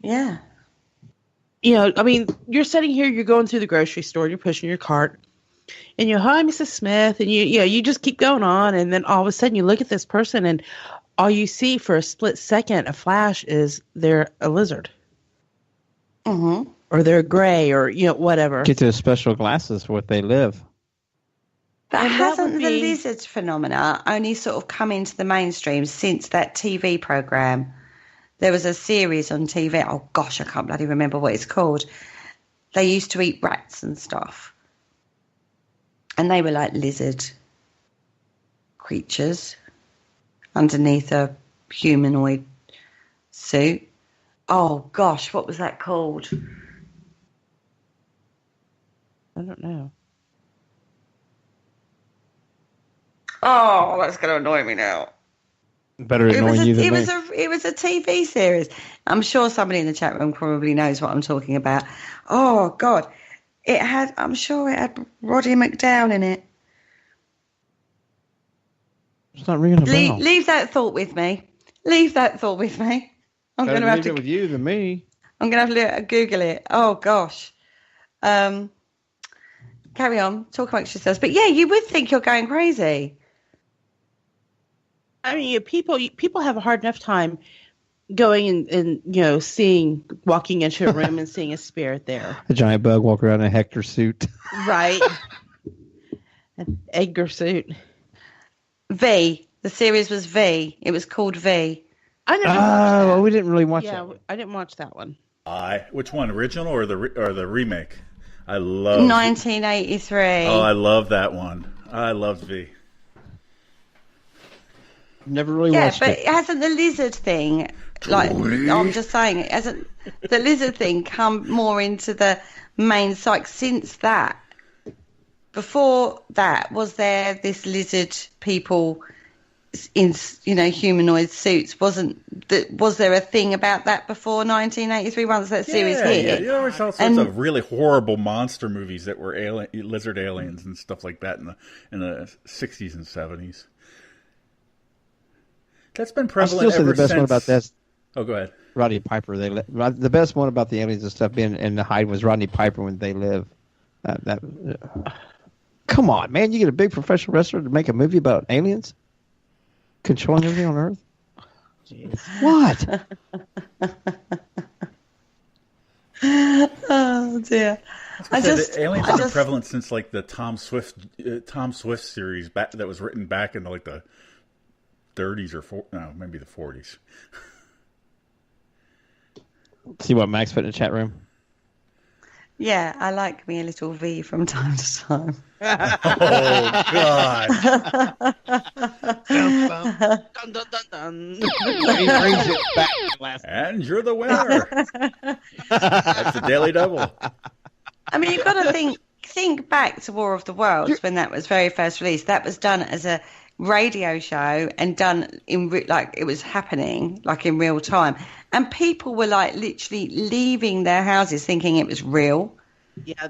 Yeah. I mean, you're sitting here, you're going through the grocery store, you're pushing your cart, and hi, Mrs. Smith, and you just keep going on, and then all of a sudden you look at this person, and all you see for a split second, a flash, is they're a lizard. Mm-hmm. Or they're gray, or, whatever. Get those special glasses where they live. But hasn't the lizard phenomena only sort of come into the mainstream since that TV program? There was a series on TV. Oh, gosh, I can't bloody remember what it's called. They used to eat rats and stuff. And they were like lizard creatures underneath a humanoid suit. Oh, gosh, what was that called? I don't know. Oh, that's going to annoy me now. Better annoy you than me. It was a TV series. I'm sure somebody in the chat room probably knows what I'm talking about. Oh, God. I'm sure it had Roddy McDowell in it. It's not ringing a bell. Leave that thought with me. I'm going to have to leave it with you than me. I'm going to have to Google it. Oh, gosh. Carry on. Talk amongst yourselves. But, yeah, you would think you're going crazy. I mean, people have a hard enough time going and walking into a room and seeing a spirit there. A giant bug walk around in a Hector suit. Right. An Edgar suit. V. The series was V. It was called V. I never watched that. Well, we didn't really watch that. Yeah, I didn't watch that one. Which one, original or the remake? I love 1983. Oh, I love that one. I loved V. Never really watched but it. hasn't the lizard thing, like, I'm just saying, hasn't the lizard thing come more into the main psych since that? Before that, was there this lizard people in, humanoid suits? Was there a thing about that before 1983 once that series hit? Yeah, there was all sorts of really horrible monster movies that were lizard aliens and stuff like that in the 60s and 70s. That's been prevalent ever since. The best one about that. Oh, go ahead. Rodney Piper. The best one about the aliens and stuff being in the hide was Rodney Piper when They Live. Come on, man! You get a big professional wrestler to make a movie about aliens controlling everything on Earth. Jeez. What? Oh dear! The aliens have been prevalent since like the Tom Swift series that was written back in like the 30s or maybe the 40s. See what Max put in the chat room? Yeah, I like me a little V from time to time. Oh, God. Dun, dun, dun, dun. He brings it back. And you're the winner. That's the Daily Double. I mean, you've got to think back to War of the Worlds when that was very first released. That was done as a radio show and done it was happening like in real time. And people were like literally leaving their houses thinking it was real. Yeah,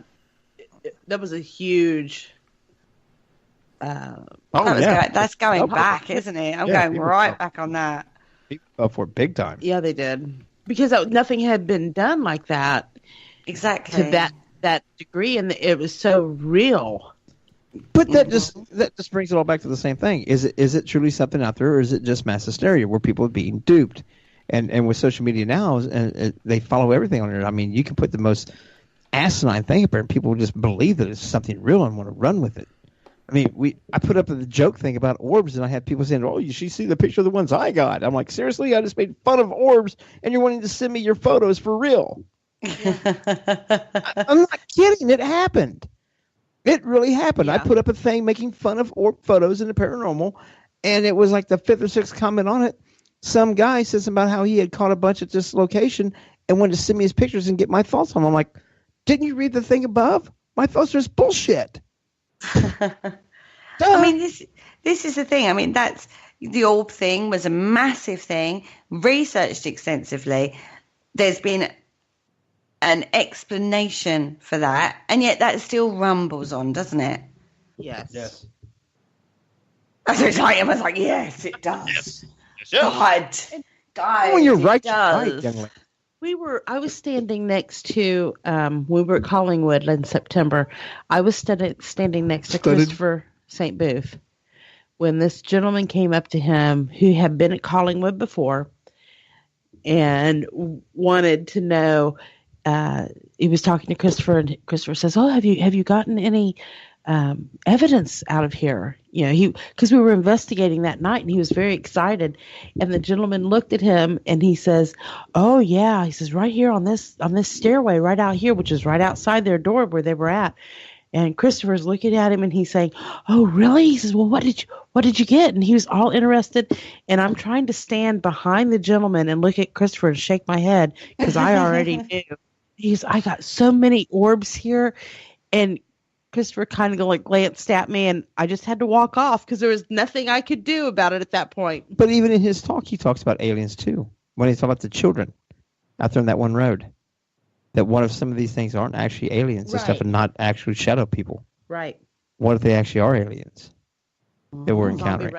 that was a huge. That's going back, isn't it? I'm going right back on that. People fell for it big time. Yeah, they did because nothing had been done like that. Exactly to that degree, and it was so real. But that just brings it all back to the same thing. Is it truly something out there, or is it just mass hysteria where people are being duped? And with social media now, they follow everything on it. I mean, you can put the most asinine thing up there, and people will just believe that it's something real and want to run with it. I mean, I put up the joke thing about orbs, and I had people saying, "Oh, you should see the picture of the ones I got." I'm like, seriously? I just made fun of orbs, and you're wanting to send me your photos for real? I'm not kidding. It happened. It really happened. Yeah. I put up a thing making fun of orb photos in the paranormal, and it was like the 5th or 6th comment on it. Some guy said something about how he had caught a bunch at this location and wanted to send me his pictures and get my thoughts on them. I'm like, didn't you read the thing above? My thoughts are just bullshit. I mean, this is the thing. I mean, that's the orb thing was a massive thing, researched extensively. There's been an explanation for that, and yet that still rumbles on, doesn't it? Yes. That's exciting. I was like, yes, it does. Yes. God, when you're right, I was standing next to we were at Collingwood in September. I was standing next to Christopher St. Booth when this gentleman came up to him who had been at Collingwood before and wanted to know. He was talking to Christopher, and Christopher says, "Oh, have you gotten any evidence out of here?" Because we were investigating that night, and he was very excited. And the gentleman looked at him, and he says, "Oh yeah," he says, "right here on this stairway, right out here, which is right outside their door where they were at." And Christopher's looking at him, and he's saying, "Oh really?" He says, "Well, what did you get?" And he was all interested. And I'm trying to stand behind the gentleman and look at Christopher and shake my head because I already knew. I got so many orbs here, and Christopher kind of glanced at me, and I just had to walk off because there was nothing I could do about it at that point. But even in his talk, he talks about aliens too. When he talks about the children out there on that one road, that one of some of these things aren't actually aliens and stuff, and not actually shadow people. Right. What if they actually are aliens that we're encountering?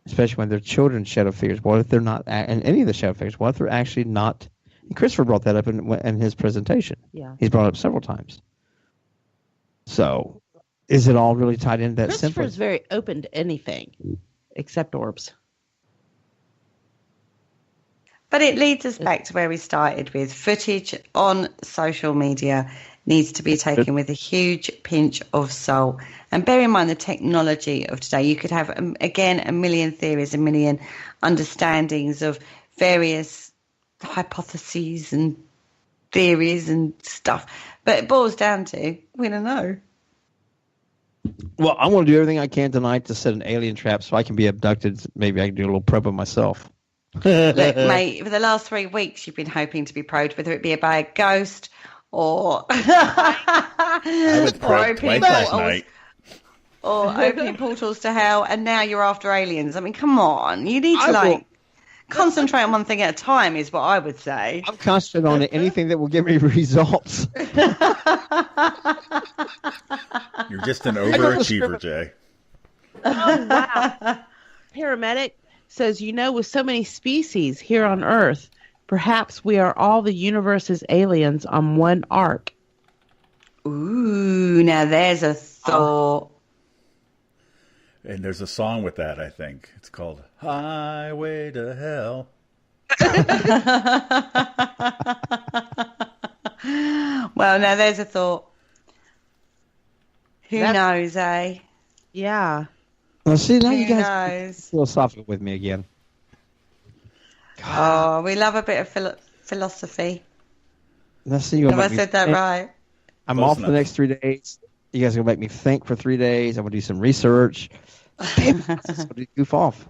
Especially when they're children's shadow figures. What if they're not? And any of the shadow figures, what if they're actually not? And Christopher brought that up in his presentation. Yeah. He's brought it up several times. So, is it all really tied into that? Christopher's very open to anything except orbs. But it leads us back to where we started with footage on social media needs to be taken with a huge pinch of salt. And bear in mind the technology of today. You could have, again, a million theories, a million understandings of various hypotheses and theories and stuff. But it boils down to, we don't know. Well, I want to do everything I can tonight to set an alien trap so I can be abducted. Maybe I can do a little prep of myself. Look, mate, for the last 3 weeks, you've been hoping to be probed, whether it be by a ghost or I was probed twice last night. Or opening portals to hell, and now you're after aliens. I mean, come on. You need to, concentrate on one thing at a time is what I would say. I'm concentrating on anything that will give me results. You're just an overachiever, Jay. Oh, wow. Paramedic says, with so many species here on Earth, perhaps we are all the universe's aliens on one ark. Ooh, now there's a thought. And there's a song with that, I think. It's called Highway to Hell. Well, now there's a thought. Who knows, eh? Yeah. Well, see, now you Who guys knows? philosophical with me again. Oh, we love a bit of philosophy. Let's see. Have I said that right? I'm Close off enough. the next 3 days. You guys are going to make me think for 3 days. I'm going to do some research. Damn, I'm going to goof off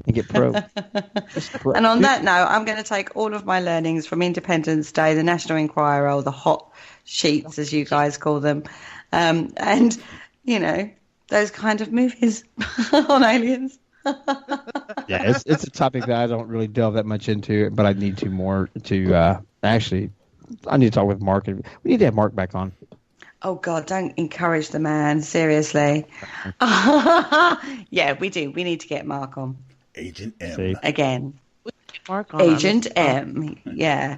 and get probed. And on that note, I'm going to take all of my learnings from Independence Day, the National Enquirer, or the hot sheets, as you guys call them, and, those kind of movies on aliens. Yeah, it's a topic that I don't really delve that much into, but I need to more to actually. I need to talk with Mark. We need to have Mark back on. Oh, God, don't encourage the man, seriously. Yeah, we do. We need to get Mark on. Agent M. See? Again. Mark on Agent M, yeah.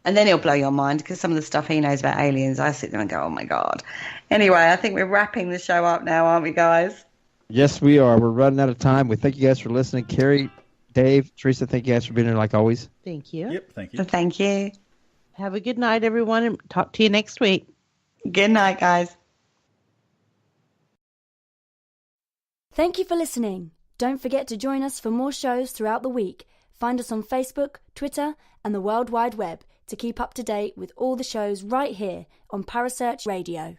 And then he'll blow your mind because some of the stuff he knows about aliens, I sit there and go, oh, my God. Anyway, I think we're wrapping the show up now, aren't we, guys? Yes, we are. We're running out of time. We thank you guys for listening. Kerry, Dave, Teresa, thank you guys for being here like always. Thank you. Yep, thank you. Thank you. Have a good night, everyone, and talk to you next week. Good night, guys. Thank you for listening. Don't forget to join us for more shows throughout the week. Find us on Facebook, Twitter, and the World Wide Web to keep up to date with all the shows right here on Parasearch Radio.